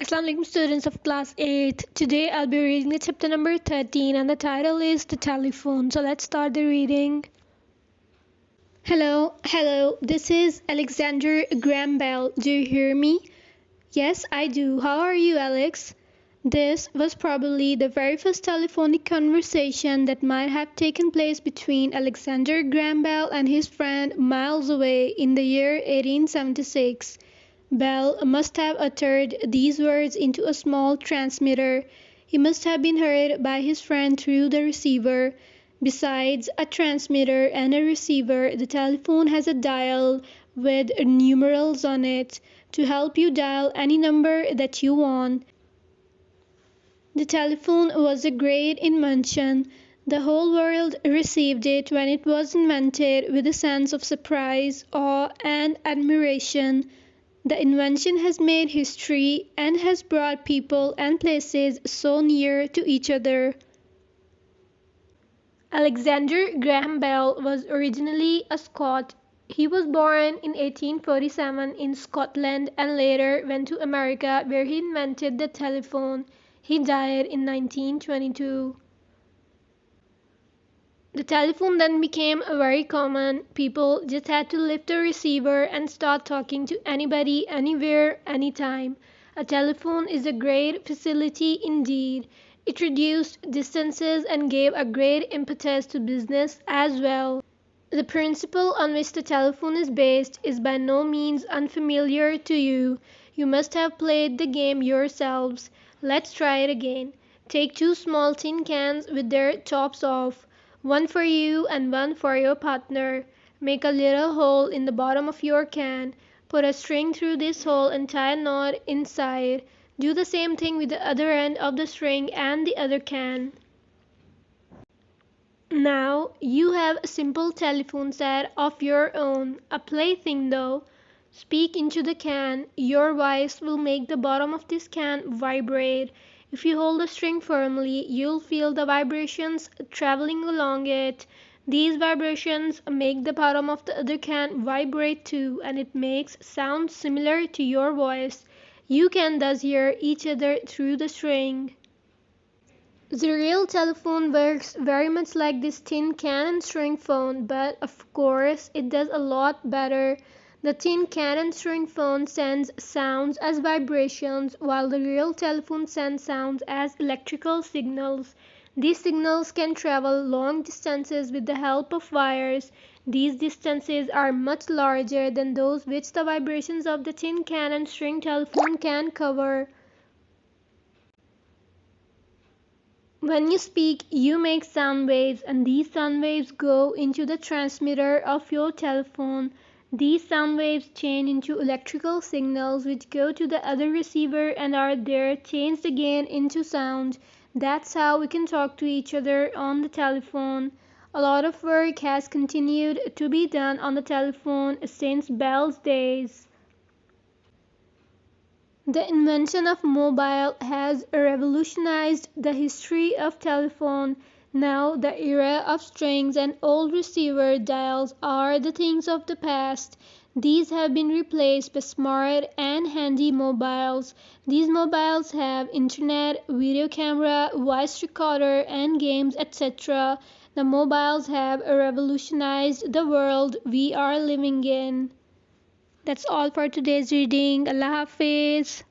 Assalamualaikum students of class 8. Today I'll be reading the chapter number 13 and the title is The Telephone. So let's start the reading. Hello, this is Alexander Graham Bell. Do you hear me? Yes, I do. How are you, Alex? This was probably the very first telephonic conversation that might have taken place between Alexander Graham Bell and his friend miles away in the year 1876. Bell must have uttered these words into a small transmitter. He must have been heard by his friend through the receiver. Besides a transmitter and a receiver, the telephone has a dial with numerals on it to help you dial any number that you want. The telephone was a great invention. The whole world received it when it was invented with a sense of surprise, awe, and admiration. The invention has made history and has brought people and places so near to each other. Alexander Graham Bell was originally a Scot. He was born in 1847 in Scotland and later went to America where he invented the telephone. He died in 1922. The telephone then became very common. People just had to lift the receiver and start talking to anybody, anywhere, anytime. A telephone is a great facility indeed. It reduced distances and gave a great impetus to business as well. The principle on which the telephone is based is by no means unfamiliar to you. You must have played the game yourselves. Let's try it again. Take two small tin cans with their tops off, one for you and one for your partner. Make a little hole in the bottom of your can. Put a string through this hole and tie a knot inside. Do the same thing with the other end of the string and the other can. Now you have a simple telephone set of your own, a plaything though. Speak into the can. Your voice will make the bottom of this can vibrate. If you hold the string firmly, you'll feel the vibrations traveling along it. These vibrations make the bottom of the other can vibrate too, and it makes sounds similar to your voice. You can thus hear each other through the string. The real telephone works very much like this tin can and string phone, but of course it does a lot better. The tin can and string phone sends sounds as vibrations, while the real telephone sends sounds as electrical signals. These signals can travel long distances with the help of wires. These distances are much larger than those which the vibrations of the tin can and string telephone can cover. When you speak, you make sound waves, and these sound waves go into the transmitter of your telephone. These sound waves change into electrical signals which go to the other receiver and are there changed again into sound. That's how we can talk to each other on the telephone. A lot of work has continued to be done on the telephone since Bell's days. The invention of mobile has revolutionized the history of telephone. Now the era of strings and old receiver dials are the things of the past. These have been replaced by smart and handy mobiles. These mobiles have internet, video camera, voice recorder and games etc. The mobiles have revolutionized the world we are living in. That's all for today's reading. Allah Hafiz.